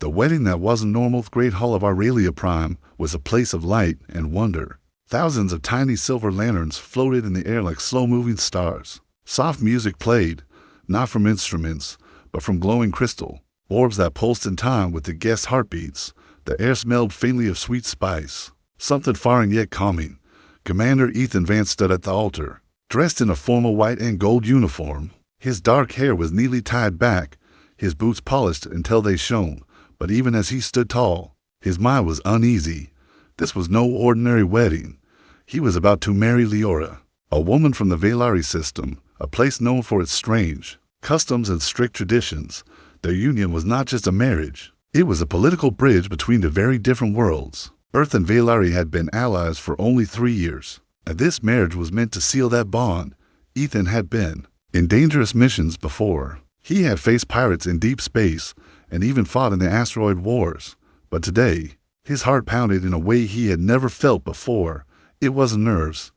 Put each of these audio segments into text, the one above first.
The wedding that wasn't normal Great Hall of Aurelia Prime was a place of light and wonder. Thousands of tiny silver lanterns floated in the air like slow-moving stars. Soft music played, not from instruments, but from glowing crystal, orbs that pulsed in time with the guests' heartbeats. The air smelled faintly of sweet spice, something foreign yet calming. Commander Ethan Vance stood at the altar, dressed in a formal white and gold uniform. His dark hair was neatly tied back, his boots polished until they shone. But even as he stood tall, his mind was uneasy. This was no ordinary wedding. He was about to marry Leora, a woman from the Velari system, a place known for its strange customs and strict traditions. Their union was not just a marriage. It was a political bridge between the very different worlds. Earth and Velari had been allies for only 3 years, and this marriage was meant to seal that bond. Ethan had been in dangerous missions before. He had faced pirates in deep space and even fought in the asteroid wars. But today, his heart pounded in a way he had never felt before. It wasn't nerves.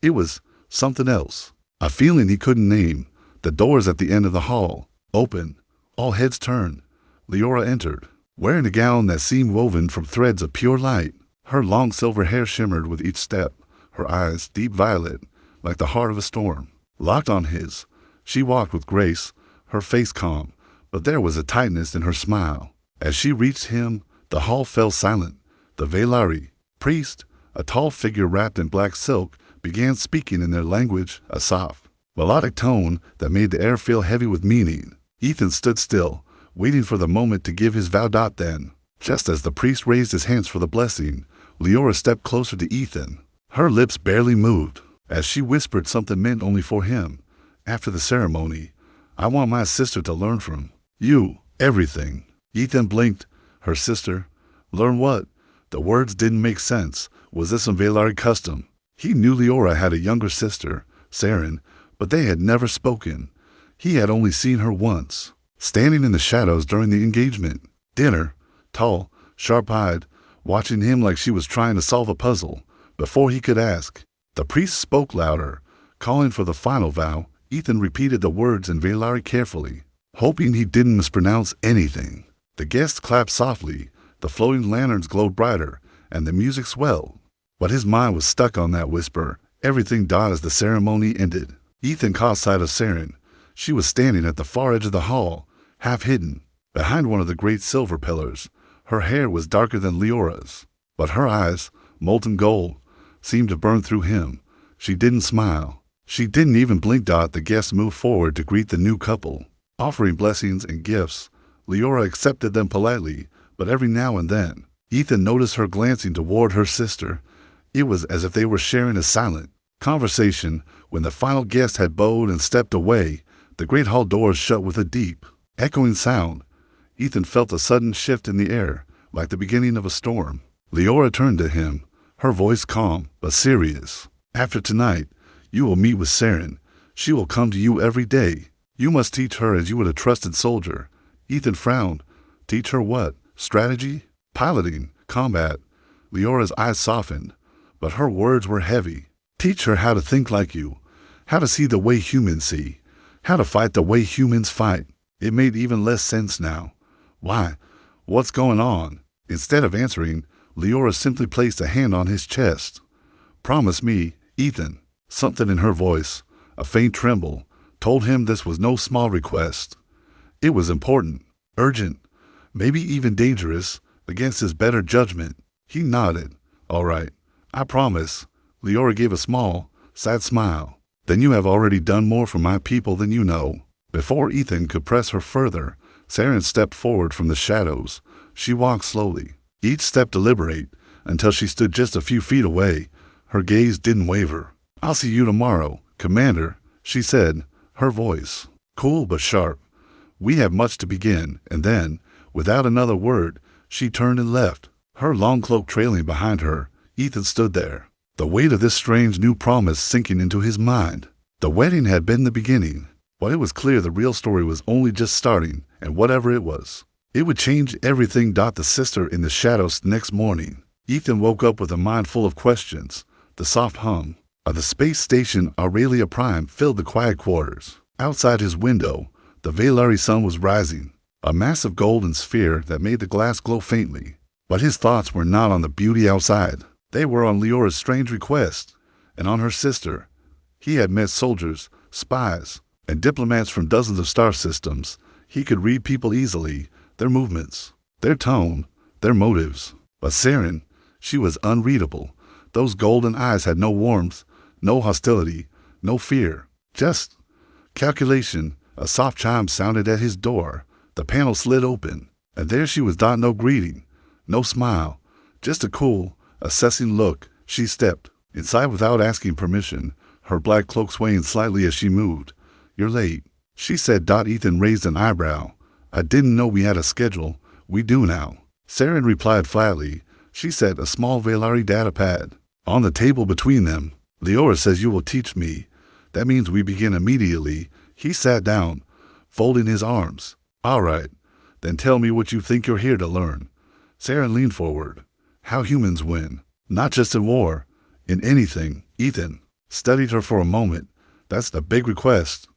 It was something else. A feeling he couldn't name. The doors at the end of the hall opened. All heads turned. Leora entered, wearing a gown that seemed woven from threads of pure light. Her long silver hair shimmered with each step, her eyes deep violet, like the heart of a storm. Locked on his, she walked with grace, her face calm. But there was a tightness in her smile. As she reached him, the hall fell silent. The Velari priest, a tall figure wrapped in black silk, began speaking in their language, a soft, melodic tone that made the air feel heavy with meaning. Ethan stood still, waiting for the moment to give his vow. Then, just as the priest raised his hands for the blessing, Leora stepped closer to Ethan. Her lips barely moved, as she whispered something meant only for him. After the ceremony, I want my sister to learn from you everything. Ethan blinked. Her sister? Learn what? The words didn't make sense. Was this some Velari custom? He knew Leora had a younger sister, Saren, but they had never spoken. He had only seen her once, standing in the shadows during the engagement. Dinner, tall, sharp-eyed, watching him like she was trying to solve a puzzle. Before he could ask, the priest spoke louder, calling for the final vow. Ethan repeated the words in Velari carefully, hoping he didn't mispronounce anything. The guests clapped softly, the floating lanterns glowed brighter, and the music swelled. But his mind was stuck on that whisper. Everything died as the ceremony ended. Ethan caught sight of Saren. She was standing at the far edge of the hall, half hidden, behind one of the great silver pillars. Her hair was darker than Leora's, but her eyes, molten gold, seemed to burn through him. She didn't smile. She didn't even blink. The guests moved forward to greet the new couple, offering blessings and gifts. Leora accepted them politely, but every now and then, Ethan noticed her glancing toward her sister. It was as if they were sharing a silent conversation. When the final guest had bowed and stepped away, the great hall doors shut with a deep, echoing sound. Ethan felt a sudden shift in the air, like the beginning of a storm. Leora turned to him, her voice calm but serious. After tonight, you will meet with Saren. She will come to you every day. You must teach her as you would a trusted soldier. Ethan frowned. Teach her what? Strategy? Piloting? Combat? Leora's eyes softened, but her words were heavy. Teach her how to think like you, how to see the way humans see, how to fight the way humans fight. It made even less sense now. Why? What's going on? Instead of answering, Leora simply placed a hand on his chest. Promise me, Ethan. Something in her voice, a faint tremble, told him this was no small request. It was important, urgent, maybe even dangerous. Against his better judgment, he nodded. All right, I promise. Leora gave a small, sad smile. Then you have already done more for my people than you know. Before Ethan could press her further, Saren stepped forward from the shadows. She walked slowly, each step deliberate, until she stood just a few feet away. Her gaze didn't waver. I'll see you tomorrow, Commander, she said, her voice cool but sharp. We have much to begin. And then, without another word, she turned and left, her long cloak trailing behind her. Ethan stood there, the weight of this strange new promise sinking into his mind. The wedding had been the beginning, but it was clear the real story was only just starting, and whatever it was, it would change everything. The sister in the shadows. Next morning, Ethan woke up with a mind full of questions. The soft hum of the space station Aurelia Prime filled the quiet quarters. Outside his window, the Velari sun was rising, a massive golden sphere that made the glass glow faintly. But his thoughts were not on the beauty outside. They were on Leora's strange request, and on her sister. He had met soldiers, spies, and diplomats from dozens of star systems. He could read people easily, their movements, their tone, their motives. But Saren, she was unreadable. Those golden eyes had no warmth, no hostility, no fear. Just calculation. A soft chime sounded at his door. The panel slid open, and there she was. No greeting, no smile, just a cool, assessing look. She stepped inside without asking permission, her black cloak swaying slightly as she moved. "You're late," she said. Ethan raised an eyebrow. "I didn't know we had a schedule." "We do now," Saren replied flatly. She set a small Valari data pad on the table between them. "Leora says you will teach me. That means we begin immediately." He sat down, folding his arms. "All right, then tell me what you think you're here to learn." Saren leaned forward. "How humans win, not just in war, in anything." Ethan studied her for a moment. "That's the big request.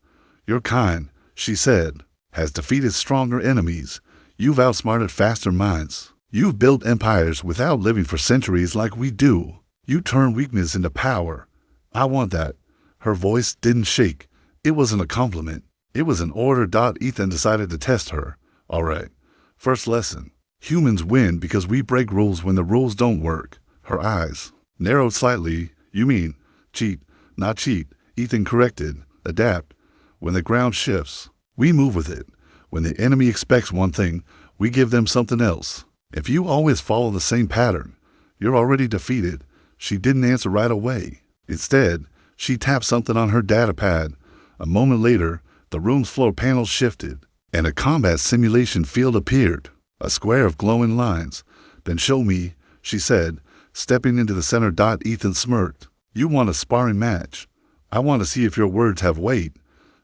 Your kind," she said, "has defeated stronger enemies. You've outsmarted faster minds. You've built empires without living for centuries like we do. You turn weakness into power. I want that." Her voice didn't shake. It wasn't a compliment. It was an order. Ethan decided to test her. "All right, first lesson. Humans win because we break rules when the rules don't work." Her eyes narrowed slightly. "You mean cheat, not cheat," Ethan corrected. "Adapt. When the ground shifts, we move with it. When the enemy expects one thing, we give them something else. If you always follow the same pattern, you're already defeated." She didn't answer right away. Instead, she tapped something on her data pad. A moment later, the room's floor panels shifted, and a combat simulation field appeared. A square of glowing lines. "Then show me," she said, stepping into the center. Ethan smirked. "You want a sparring match? I want to see if your words have weight."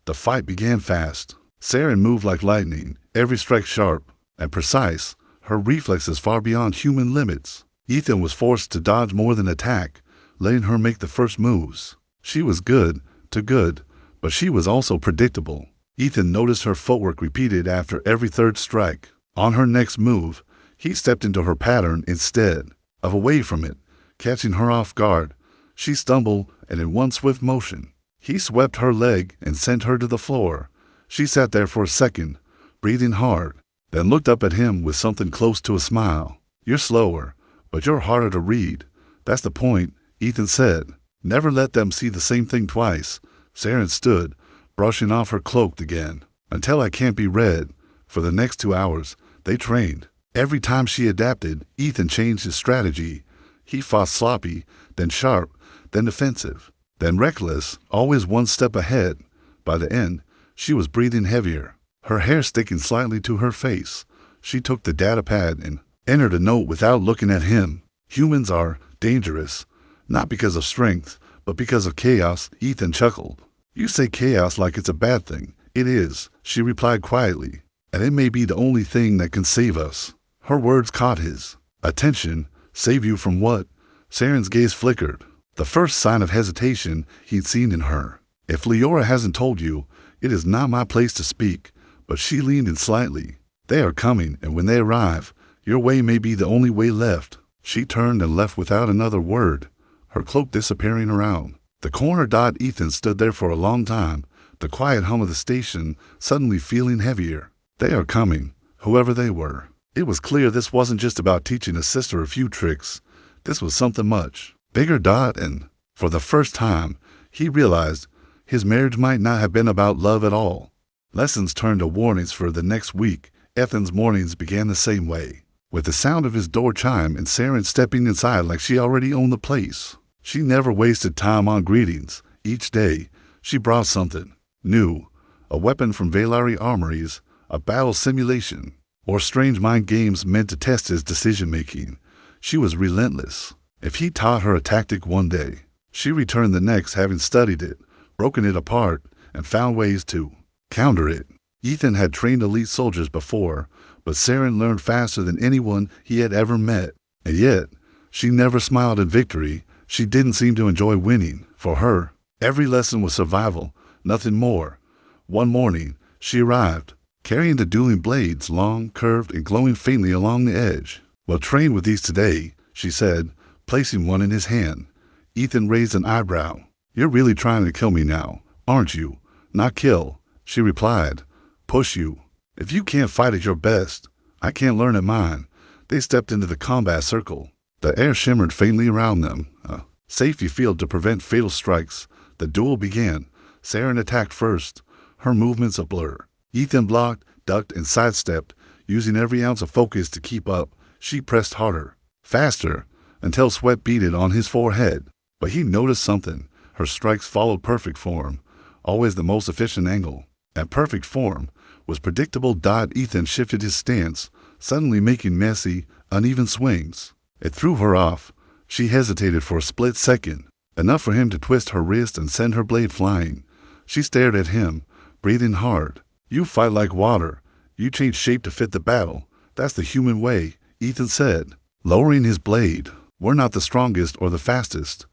The fight began fast. Saren moved like lightning, every strike sharp and precise, her reflexes far beyond human limits. Ethan was forced to dodge more than attack, letting her make the first moves. She was good, too good, but she was also predictable. Ethan noticed her footwork repeated after every third strike. On her next move, he stepped into her pattern instead of away from it, catching her off guard. She stumbled, and in one swift motion, he swept her leg and sent her to the floor. She sat there for a second, breathing hard, then looked up at him with something close to a smile. "You're slower, but you're harder to read. That's the point," Ethan said. "Never let them see the same thing twice." Saren stood, brushing off her cloak again. "Until I can't be read." For the next 2 hours, they trained. Every time she adapted, Ethan changed his strategy. He fought sloppy, then sharp, then defensive, then reckless, always one step ahead. By the end, she was breathing heavier, her hair sticking slightly to her face. She took the data pad and entered a note without looking at him. "Humans are dangerous, not because of strength, but because of chaos." Ethan chuckled. "You say chaos like it's a bad thing." "It is," she replied quietly, "and it may be the only thing that can save us." Her words caught his attention. "Save you from what?" Saren's gaze flickered, the first sign of hesitation he'd seen in her. "If Leora hasn't told you, it is not my place to speak." But she leaned in slightly. "They are coming, and when they arrive, your way may be the only way left." She turned and left without another word, her cloak disappearing around the corner. Ethan stood there for a long time, the quiet hum of the station suddenly feeling heavier. They are coming, whoever they were. It was clear this wasn't just about teaching his sister a few tricks. This was something much bigger. And for the first time, he realized his marriage might not have been about love at all. Lessons turned to warnings for the next week. Ethan's mornings began the same way, with the sound of his door chime and Saren stepping inside like she already owned the place. She never wasted time on greetings. Each day, she brought something new, a weapon from Valari armories, a battle simulation, or strange mind games meant to test his decision-making. She was relentless. If he taught her a tactic one day, she returned the next, having studied it, broken it apart, and found ways to counter it. Ethan had trained elite soldiers before, but Saren learned faster than anyone he had ever met. And yet, she never smiled in victory. She didn't seem to enjoy winning. For her, every lesson was survival, nothing more. One morning, she arrived, carrying the dueling blades, long, curved, and glowing faintly along the edge. "Well, train with these today," she said, placing one in his hand. Ethan raised an eyebrow. "You're really trying to kill me now, aren't you?" "Not kill," she replied. "Push you. If you can't fight at your best, I can't learn at mine." They stepped into the combat circle. The air shimmered faintly around them, a safety field to prevent fatal strikes. The duel began. Saren attacked first, her movements a blur. Ethan blocked, ducked, and sidestepped, using every ounce of focus to keep up. She pressed harder, faster, until sweat beaded on his forehead. But he noticed something. Her strikes followed perfect form, always the most efficient angle. At perfect form was predictable. Ethan shifted his stance, suddenly making messy, uneven swings. It threw her off. She hesitated for a split second, enough for him to twist her wrist and send her blade flying. She stared at him, breathing hard. "You fight like water. You change shape to fit the battle. That's the human way," Ethan said, lowering his blade. "We're not the strongest or the fastest.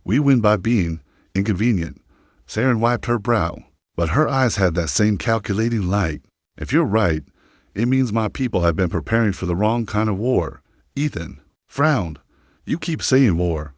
We win by being inconvenient." Saren wiped her brow, but her eyes had that same calculating light. "If you're right, it means my people have been preparing for the wrong kind of war." Ethan frowned. "You keep saying war.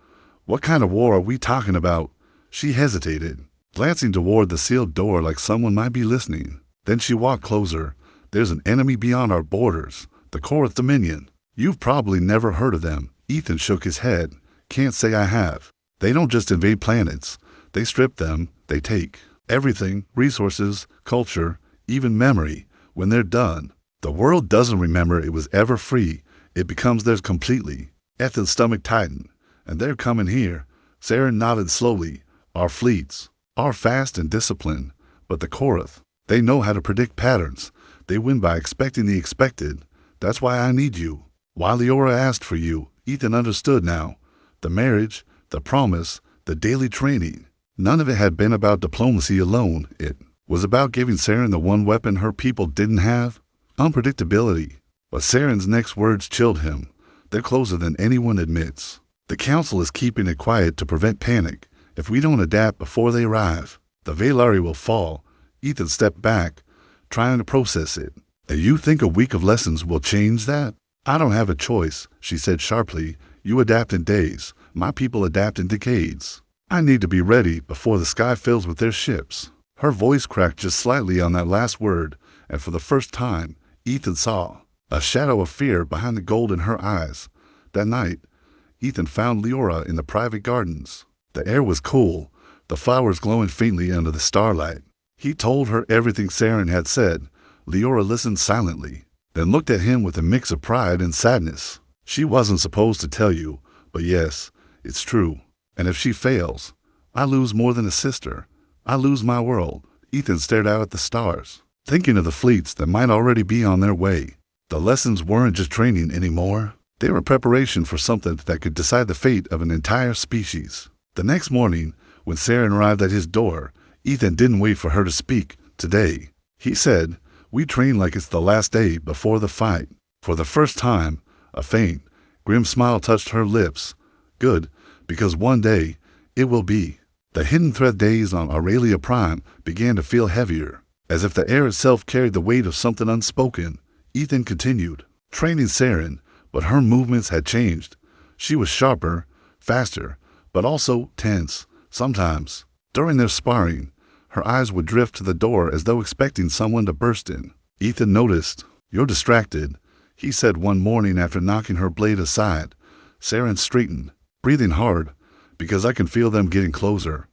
What kind of war are we talking about?" She hesitated, glancing toward the sealed door like someone might be listening. Then she walked closer. "There's an enemy beyond our borders, the Korath Dominion. You've probably never heard of them." Ethan shook his head. "Can't say I have. They don't just invade planets. They strip them. They take everything, resources, culture, even memory. When they're done, the world doesn't remember it was ever free. It becomes theirs completely." Ethan's stomach tightened. "And they're coming here." Saren nodded slowly. "Our fleets are fast and disciplined, but the Korath, they know how to predict patterns. They win by expecting the expected. That's why I need you. Why Leora asked for you." Ethan understood now. The marriage, the promise, the daily training. None of it had been about diplomacy alone. It was about giving Saren the one weapon her people didn't have: unpredictability. But Saren's next words chilled him. "They're closer than anyone admits. The Council is keeping it quiet to prevent panic. If we don't adapt before they arrive, the Velari will fall." Ethan stepped back, trying to process it. "And you think a week of lessons will change that?" "I don't have a choice," she said sharply. "You adapt in days. My people adapt in decades. I need to be ready before the sky fills with their ships." Her voice cracked just slightly on that last word, and for the first time, Ethan saw a shadow of fear behind the gold in her eyes. That night, Ethan found Leora in the private gardens. The air was cool, the flowers glowing faintly under the starlight. He told her everything Saren had said. Leora listened silently, then looked at him with a mix of pride and sadness. "She wasn't supposed to tell you, but yes, it's true. And if she fails, I lose more than a sister. I lose my world." Ethan stared out at the stars, thinking of the fleets that might already be on their way. The lessons weren't just training anymore. They were preparation for something that could decide the fate of an entire species. The next morning, when Saren arrived at his door, Ethan didn't wait for her to speak. "Today," he said, "we train like it's the last day before the fight." For the first time, a faint, grim smile touched her lips. "Good, because one day, it will be." The hidden thread days on Aurelia Prime began to feel heavier, as if the air itself carried the weight of something unspoken. Ethan continued, training Saren, but her movements had changed. She was sharper, faster, but also tense. Sometimes, during their sparring, her eyes would drift to the door as though expecting someone to burst in. Ethan noticed. "You're distracted," he said one morning after knocking her blade aside. Saren straightened, breathing hard, "Because I can feel them getting closer."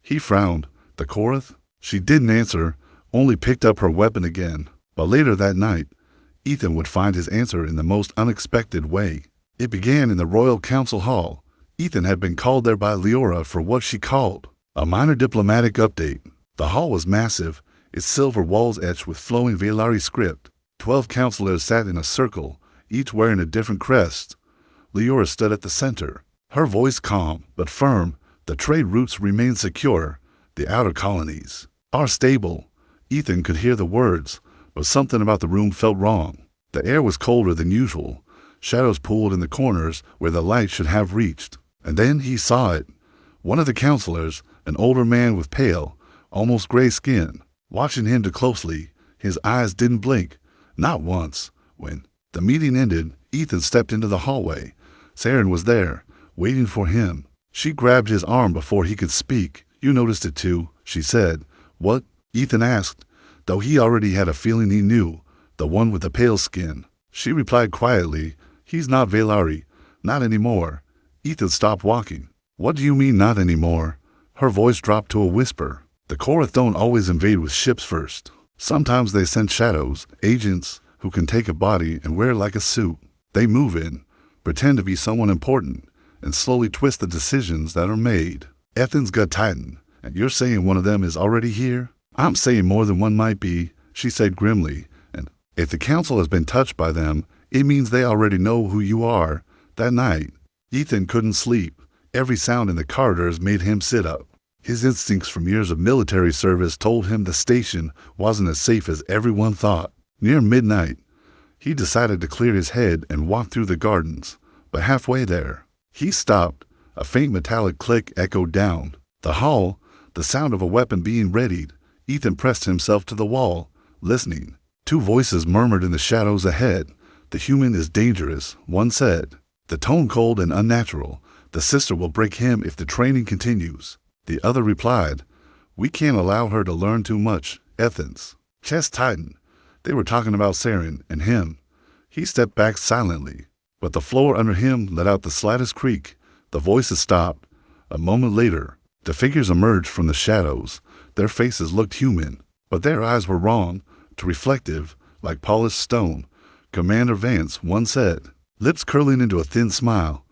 He frowned. "The Korath?" She didn't answer, only picked up her weapon again. But later that night, Ethan would find his answer in the most unexpected way. It began in the Royal Council Hall. Ethan had been called there by Leora for what she called a minor diplomatic update. The hall was massive, its silver walls etched with flowing Velari script. 12 counselors sat in a circle, each wearing a different crest. Leora stood at the center, her voice calm but firm. "The trade routes remain secure. The outer colonies are stable." Ethan could hear the words, but something about the room felt wrong. The air was colder than usual. Shadows pooled in the corners where the light should have reached. And then he saw it. One of the counselors, an older man with pale, almost gray skin. Watching him too closely, His eyes didn't blink, not once. When the meeting ended, Ethan stepped into the hallway. Saren was there, waiting for him. She grabbed his arm before he could speak. "You noticed it too," she said. "What?" Ethan asked, though he already had a feeling he knew. "The one with the pale skin." She replied quietly, "He's not Velari. Not anymore." Ethan stopped walking. "What do you mean, not anymore?" Her voice dropped to a whisper. "The Korath don't always invade with ships first. Sometimes they send shadows, agents, who can take a body and wear it like a suit. They move in, pretend to be someone important, and slowly twist the decisions that are made." Ethan's gut tightened. "And you're saying one of them is already here?" "I'm saying more than one might be," she said grimly. "And if the council has been touched by them, it means they already know who you are." That night, Ethan couldn't sleep. Every sound in the corridors made him sit up. His instincts from years of military service told him the station wasn't as safe as everyone thought. Near midnight, he decided to clear his head and walk through the gardens. But halfway there, he stopped. A faint metallic click echoed down the hall, the sound of a weapon being readied. Ethan pressed himself to the wall, listening. Two voices murmured in the shadows ahead. "The human is dangerous," one said. The tone cold and unnatural. "The sister will break him if the training continues." The other replied, "We can't allow her to learn too much." Ethan's chest tightened. They were talking about Saren and him. He stepped back silently, but the floor under him let out the slightest creak. The voices stopped. A moment later, the figures emerged from the shadows. Their faces looked human, but their eyes were wrong, too reflective, like polished stone. "Commander Vance," one said, lips curling into a thin smile.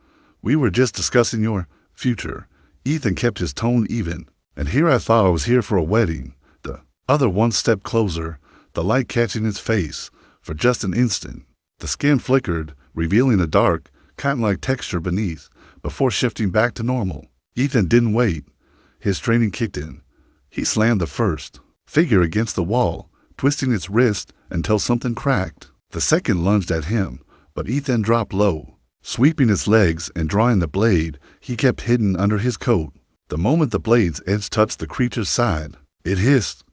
"We were just discussing your future." Ethan kept his tone even. "And here I thought I was here for a wedding." The other one stepped closer, the light catching his face. For just an instant, the skin flickered, revealing a dark, cotton-like texture beneath, before shifting back to normal. Ethan didn't wait. His training kicked in. He slammed the first figure against the wall, twisting its wrist until something cracked. The second lunged at him, but Ethan dropped low. Sweeping its legs and drawing the blade he kept hidden under his coat. The moment the blade's edge touched the creature's side, it hissed,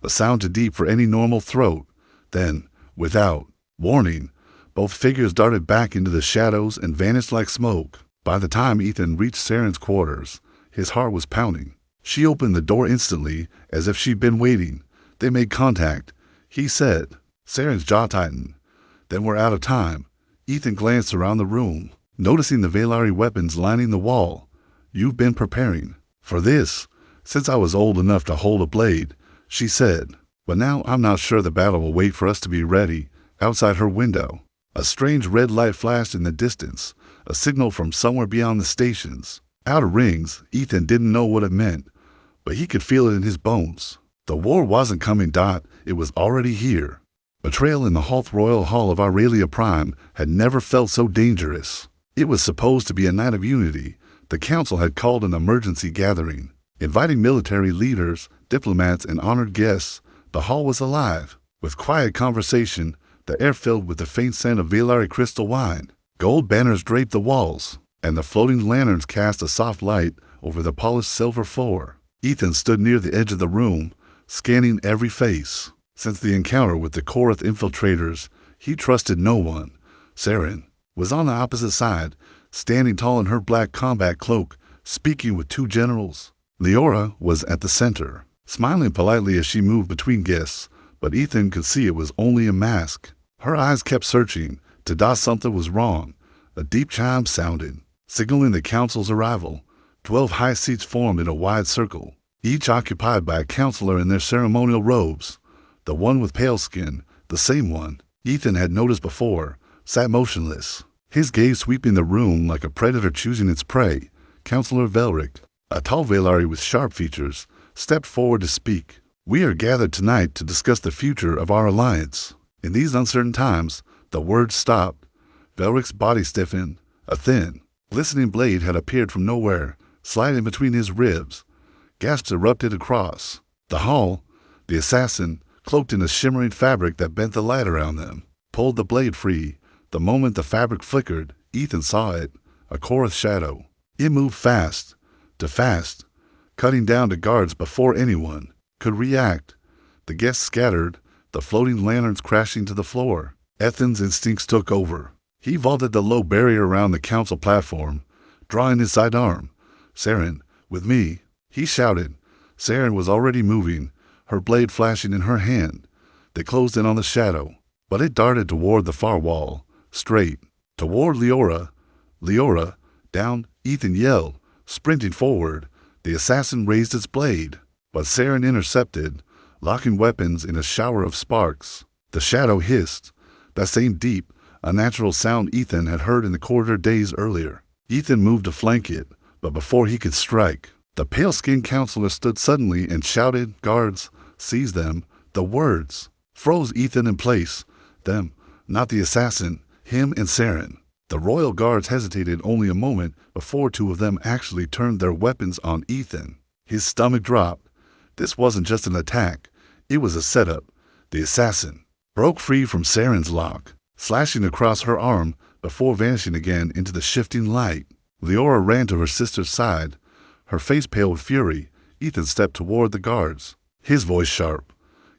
a sound too deep for any normal throat. Then, without warning, both figures darted back into the shadows and vanished like smoke. By the time Ethan reached Saren's quarters, his heart was pounding. She opened the door instantly, as if she'd been waiting. They made contact. He said. Saren's jaw tightened. "Then we're out of time." Ethan glanced around the room, noticing the Velari weapons lining the wall. "You've been preparing for this since I was old enough to hold a blade," she said. "But now I'm not sure the battle will wait for us to be ready." Outside her window, a strange red light flashed in the distance, a signal from somewhere beyond the stations. Outer rings, Ethan didn't know what it meant, but he could feel it in his bones. The war wasn't coming. It was already here. Betrayal in the Hoth Royal Hall of Aurelia Prime had never felt so dangerous. It was supposed to be a night of unity. The council had called an emergency gathering, inviting military leaders, diplomats, and honored guests. The hall was alive, with quiet conversation, the air filled with the faint scent of Velari crystal wine. Gold banners draped the walls, and the floating lanterns cast a soft light over the polished silver floor. Ethan stood near the edge of the room, scanning every face. Since the encounter with the Korath infiltrators, he trusted no one. Saren was on the opposite side, standing tall in her black combat cloak, speaking with two generals. Leora was at the center, smiling politely as she moved between guests, but Ethan could see it was only a mask. Her eyes kept searching. Something was wrong. A deep chime sounded, signaling the council's arrival. 12 high seats formed in a wide circle, each occupied by a counselor in their ceremonial robes. The one with pale skin, the same one Ethan had noticed before, sat motionless, his gaze sweeping the room like a predator choosing its prey. Counselor Velric, a tall Velari with sharp features, stepped forward to speak. "We are gathered tonight to discuss the future of our alliance." In these uncertain times, the words stopped. Velric's body stiffened. A thin, glistening blade had appeared from nowhere, sliding between his ribs. Gasps erupted across the hall. The assassin, cloaked in a shimmering fabric that bent the light around them, pulled the blade free. The moment the fabric flickered, Ethan saw it, a Korath shadow. It moved fast, cutting down the guards before anyone could react. The guests scattered, the floating lanterns crashing to the floor. Ethan's instincts took over. He vaulted the low barrier around the council platform, drawing his sidearm. "Saren, with me," he shouted. Saren was already moving, her blade flashing in her hand. They closed in on the shadow, but it darted toward the far wall, straight, toward Leora. "Leora, down!" Ethan yelled, sprinting forward. The assassin raised its blade, but Saren intercepted, locking weapons in a shower of sparks. The shadow hissed, that same deep, unnatural sound Ethan had heard in the corridor days earlier. Ethan moved to flank it, but before he could strike, the pale-skinned counselor stood suddenly and shouted, "Guards, seize them!" The words froze Ethan in place. Them, not the assassin, him and Saren. The royal guards hesitated only a moment before two of them actually turned their weapons on Ethan. His stomach dropped. This wasn't just an attack. It was a setup. The assassin broke free from Saren's lock, slashing across her arm before vanishing again into the shifting light. Leora ran to her sister's side, her face pale with fury. Ethan stepped toward the guards, his voice sharp.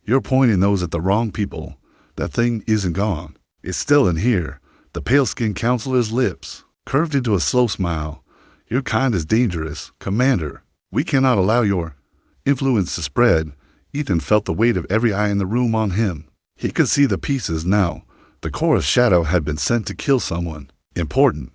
"You're pointing those at the wrong people. That thing isn't gone. It's still in here." The pale-skinned counselor's lips curved into a slow smile. "Your kind is dangerous, Commander. We cannot allow your influence to spread." Ethan felt the weight of every eye in the room on him. He could see the pieces now. The chorus shadow had been sent to kill someone important,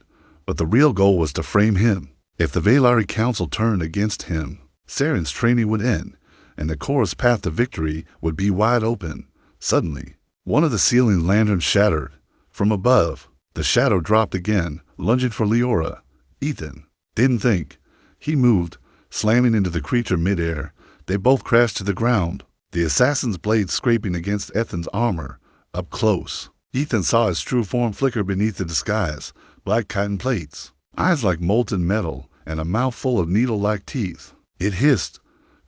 but the real goal was to frame him. If the Valari Council turned against him, Saren's training would end, and the chorus path to victory would be wide open. Suddenly, one of the ceiling lanterns shattered. From above, the shadow dropped again, lunging for Leora. Ethan didn't think. He moved, slamming into the creature midair. They both crashed to the ground, the assassin's blade scraping against Ethan's armor. Up close, Ethan saw his true form flicker beneath the disguise, black cotton plates, eyes like molten metal, and a mouth full of needle-like teeth. It hissed,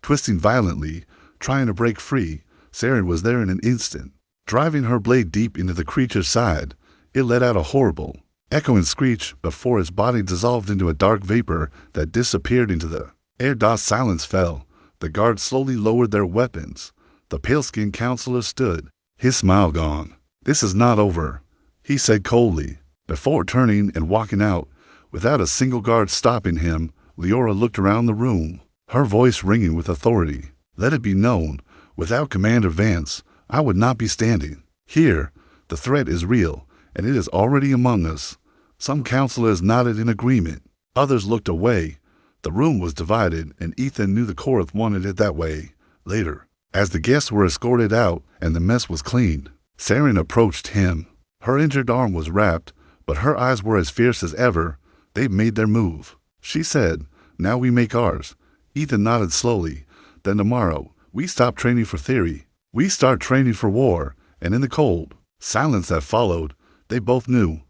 twisting violently, trying to break free. Saren was there in an instant, driving her blade deep into the creature's side. It let out a horrible, echoing screech before its body dissolved into a dark vapor that disappeared into the air. Silence fell. The guards slowly lowered their weapons. The pale-skinned counselor stood, his smile gone. "This is not over," he said coldly. Before turning and walking out, without a single guard stopping him, Leora looked around the room, her voice ringing with authority. "Let it be known, without Commander Vance, I would not be standing here. The threat is real, and it is already among us." Some counselors nodded in agreement. Others looked away. The room was divided, and Ethan knew the Korath wanted it that way. Later, as the guests were escorted out and the mess was cleaned, Saren approached him. Her injured arm was wrapped, but her eyes were as fierce as ever. "They've made their move," she said. "Now we make ours." Ethan nodded slowly. "Then tomorrow, we stop training for theory. We start training for war." And in the cold silence that followed, they both knew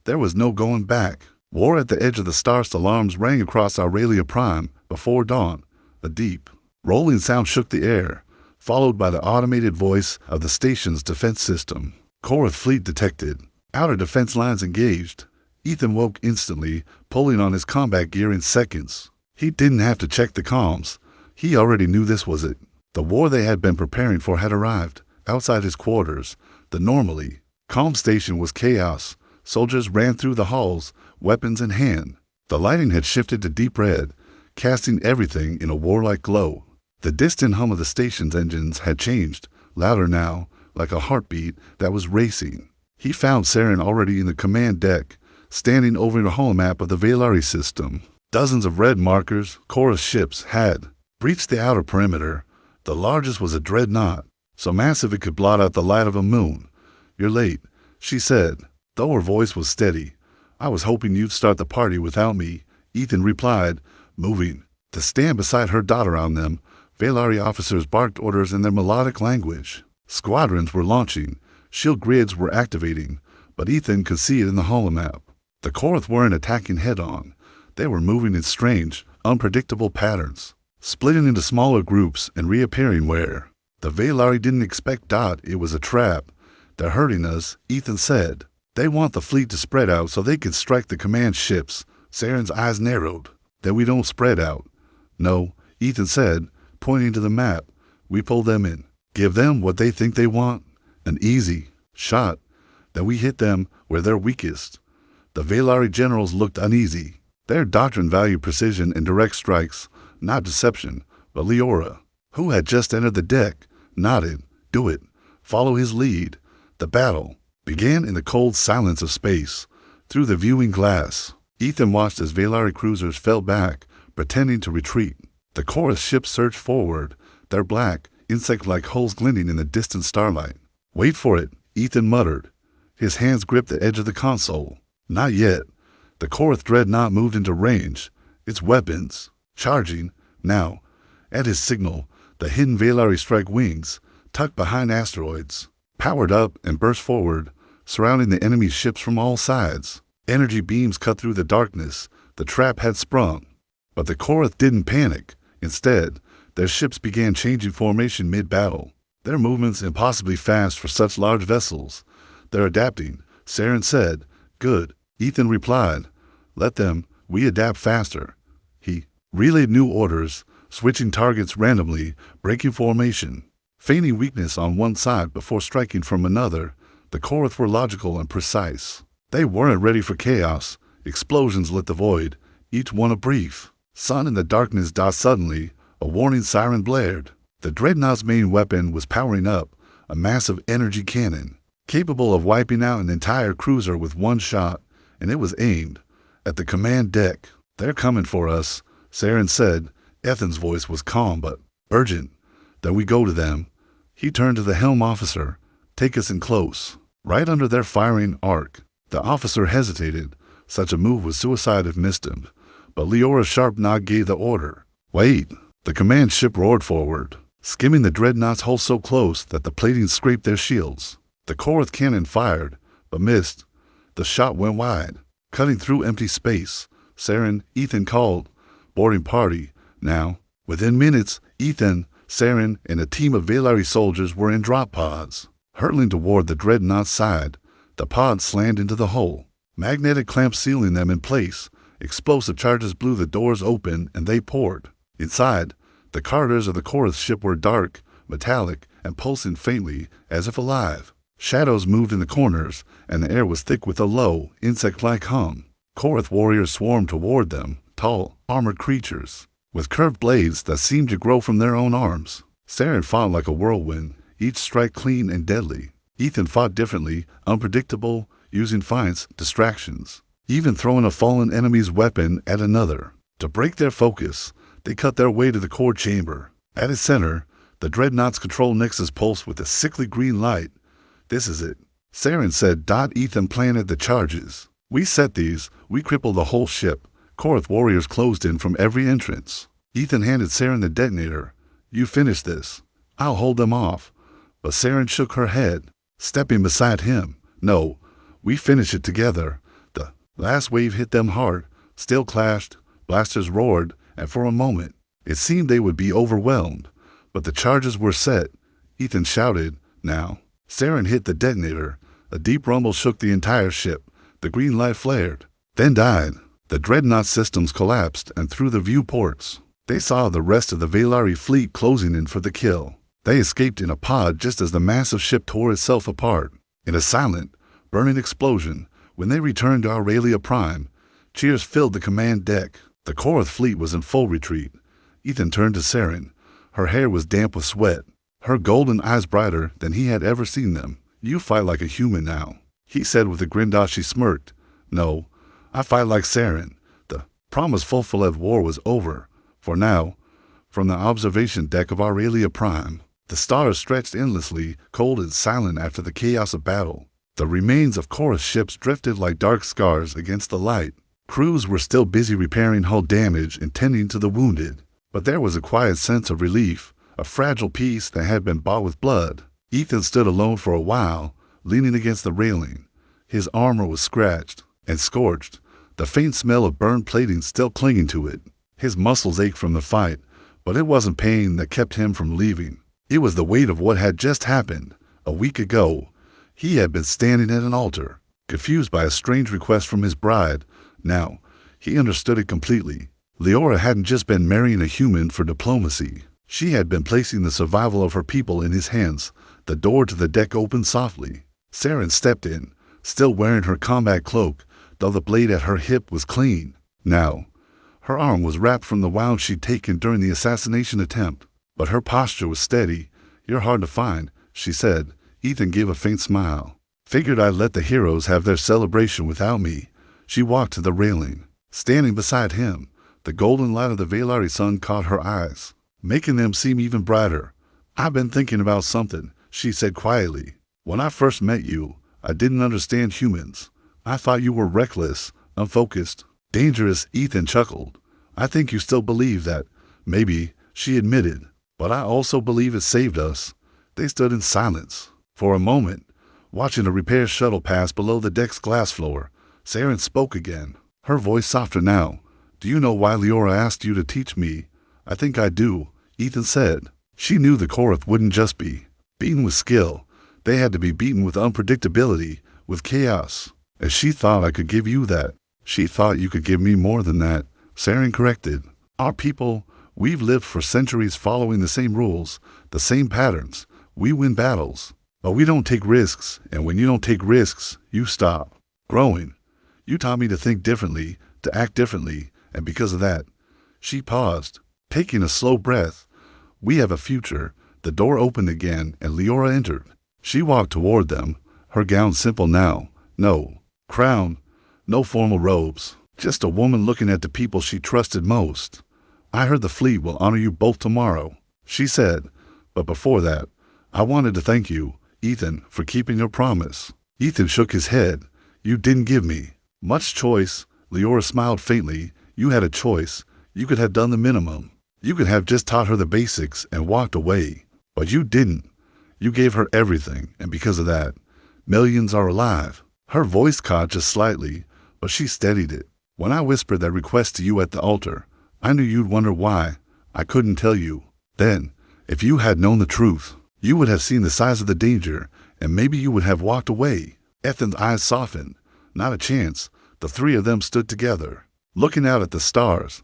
there was no going back. War at the edge of the stars. Alarms rang across Aurelia Prime before dawn. A deep, rolling sound shook the air, followed by the automated voice of the station's defense system. Korath fleet detected. Outer defense lines engaged. Ethan woke instantly, pulling on his combat gear in seconds. He didn't have to check the comms. He already knew this was it. The war they had been preparing for had arrived. Outside his quarters, the normally calm station was chaos. Soldiers ran through the halls, weapons in hand. The lighting had shifted to deep red, casting everything in a warlike glow. The distant hum of the station's engines had changed, louder now, like a heartbeat that was racing. He found Saren already in the command deck, standing over the holomap of the Valari system. Dozens of red markers, Korath ships, had breached the outer perimeter. The largest was a dreadnought, so massive it could blot out the light of a moon. "You're late," she said, though her voice was steady. "I was hoping you'd start the party without me," Ethan replied, moving to stand beside her dot around them. Valari officers barked orders in their melodic language. Squadrons were launching, shield grids were activating, but Ethan could see it in the holomap. The Korath weren't attacking head-on. They were moving in strange, unpredictable patterns, splitting into smaller groups and reappearing where the Valari didn't expect. "It was a trap. They're hurting us," Ethan said. "They want the fleet to spread out so they can strike the command ships." Saren's eyes narrowed. "Then we don't spread out." "No," Ethan said, pointing to the map. "We pull them in. Give them what they think they want, an easy shot, that we hit them where they're weakest. The Valari generals looked uneasy. Their doctrine valued precision and direct strikes, not deception, but Leora, who had just entered the deck, nodded. Do it. Follow his lead. The battle began in the cold silence of space. Through the viewing glass, Ethan watched as Valari cruisers fell back, pretending to retreat. The chorus ships surged forward, their black, insect-like hulls glinting in the distant starlight. Wait for it, Ethan muttered. His hands gripped the edge of the console. Not yet. The Korath dreadnought moved into range, its weapons charging. Now, at his signal, the hidden Valari strike wings, tucked behind asteroids, powered up and burst forward, surrounding the enemy's ships from all sides. Energy beams cut through the darkness. The trap had sprung. But the Korath didn't panic. Instead, their ships began changing formation mid-battle. Their movements impossibly fast for such large vessels. They're adapting, Saren said. Good, Ethan replied. Let them, we adapt faster. He relayed new orders, switching targets randomly, breaking formation, feigning weakness on one side before striking from another. The Korath were logical and precise. They weren't ready for chaos. Explosions lit the void, each one a brief. Sun in the darkness dot suddenly, a warning siren blared. The dreadnought's main weapon was powering up, a massive energy cannon, capable of wiping out an entire cruiser with one shot, and it was aimed at the command deck. They're coming for us, Saren said. Ethan's voice was calm but urgent. Then we go to them. He turned to the helm officer. Take us in close, right under their firing arc. The officer hesitated. Such a move was suicide if missed him. But Leora's sharp nod gave the order. Wait! The command ship roared forward, skimming the dreadnought's hull so close that the plating scraped their shields. The Korath cannon fired, but missed. The shot went wide, cutting through empty space. Saren, Ethan called. Boarding party, now. Within minutes, Ethan, Saren, and a team of Valari soldiers were in drop pods, hurtling toward the dreadnought's side. The pods slammed into the hull, magnetic clamps sealing them in place. Explosive charges blew the doors open, and they poured. Inside, the corridors of the Korath ship were dark, metallic, and pulsing faintly, as if alive. Shadows moved in the corners, and the air was thick with a low, insect-like hum. Korath warriors swarmed toward them, tall, armored creatures, with curved blades that seemed to grow from their own arms. Saren fought like a whirlwind, each strike clean and deadly. Ethan fought differently, unpredictable, using feints, distractions, even throwing a fallen enemy's weapon at another. To break their focus, they cut their way to the core chamber. At its center, the dreadnought's control nexus pulsed with a sickly green light. This is it, Saren said. Ethan planted the charges. We set these, we crippled the whole ship. Korath warriors closed in from every entrance. Ethan handed Saren the detonator. You finish this. I'll hold them off. But Saren shook her head, stepping beside him. No, we finish it together. The last wave hit them hard, still clashed, blasters roared, and for a moment, it seemed they would be overwhelmed. But the charges were set. Ethan shouted, now. Saren hit the detonator. A deep rumble shook the entire ship. The green light flared, then died. The dreadnought systems collapsed, and through the viewports, they saw the rest of the Valari fleet closing in for the kill. They escaped in a pod just as the massive ship tore itself apart. In a silent, burning explosion, when they returned to Aurelia Prime, cheers filled the command deck. The Korath fleet was in full retreat. Ethan turned to Saren. Her hair was damp with sweat, her golden eyes brighter than he had ever seen them. You fight like a human now, he said with a grin. She smirked. No, I fight like Saren. The promised Fulfilled war was over. For now, from the observation deck of Aurelia Prime, the stars stretched endlessly, cold and silent after the chaos of battle. The remains of Korath ships drifted like dark scars against the light. Crews were still busy repairing hull damage and tending to the wounded. But there was a quiet sense of relief, a fragile peace that had been bought with blood. Ethan stood alone for a while, leaning against the railing. His armor was scratched and scorched, the faint smell of burned plating still clinging to it. His muscles ached from the fight, but it wasn't pain that kept him from leaving. It was the weight of what had just happened. A week ago, he had been standing at an altar, confused by a strange request from his bride. Now, he understood it completely. Leora hadn't just been marrying a human for diplomacy. She had been placing the survival of her people in his hands, the door to the deck opened softly. Saren stepped in, still wearing her combat cloak, though the blade at her hip was clean. Now, her arm was wrapped from the wound she'd taken during the assassination attempt, but her posture was steady. "You're hard to find," she said. Ethan gave a faint smile. "Figured I'd let the heroes have their celebration without me." She walked to the railing. Standing beside him, the golden light of the Valari sun caught her eyes, making them seem even brighter. "I've been thinking about something," she said quietly. "When I first met you, I didn't understand humans. I thought you were reckless, unfocused, dangerous." Ethan chuckled. "I think you still believe that." "Maybe," she admitted, "but I also believe it saved us." They stood in silence for a moment, watching a repair shuttle pass below the deck's glass floor. Saren spoke again, her voice softer now. "Do you know why Leora asked you to teach me?" "I think I do," Ethan said. She knew the Korath wouldn't just be beaten with skill. They had to be beaten with unpredictability, with chaos. "And she thought I could give you that." "She thought you could give me more than that," Saren corrected. "Our people, we've lived for centuries following the same rules, the same patterns. We win battles, but we don't take risks, and when you don't take risks, you stop growing. You taught me to think differently, to act differently, and because of that." She paused, taking a slow breath. "We have a future." The door opened again, and Leora entered. She walked toward them, her gown simple now. No crown, no formal robes, just a woman looking at the people she trusted most. "I heard the fleet will honor you both tomorrow," she said. "But before that, I wanted to thank you, Ethan, for keeping your promise." Ethan shook his head. "You didn't give me much choice." Leora smiled faintly. "You had a choice. You could have done the minimum. You could have just taught her the basics and walked away. But you didn't. You gave her everything, and because of that, millions are alive." Her voice caught just slightly, but she steadied it. "When I whispered that request to you at the altar, I knew you'd wonder why. I couldn't tell you. Then, if you had known the truth, you would have seen the size of the danger, and maybe you would have walked away." Ethan's eyes softened. Not a chance. The three of them stood together, looking out at the stars.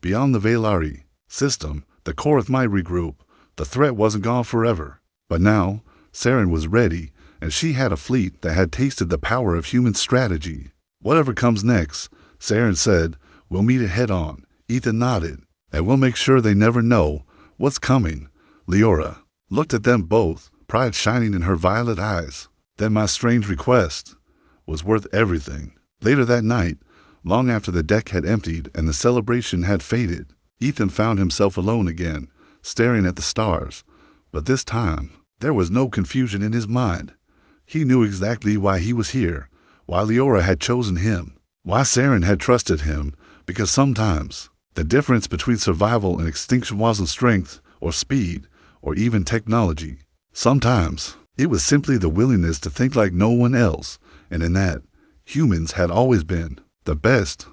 Beyond the Valari system, the Korath might regroup. The threat wasn't gone forever. But now, Saren was ready, and she had a fleet that had tasted the power of human strategy. "Whatever comes next," Saren said, "we'll meet it head on." Ethan nodded. "And we'll make sure they never know what's coming." Leora looked at them both, pride shining in her violet eyes. "Then my strange request was worth everything." Later that night, long after the deck had emptied and the celebration had faded, Ethan found himself alone again, staring at the stars. But this time, there was no confusion in his mind. He knew exactly why he was here, why Leora had chosen him, why Saren had trusted him, because sometimes the difference between survival and extinction wasn't strength or speed or even technology. Sometimes it was simply the willingness to think like no one else, and in that, humans had always been the best.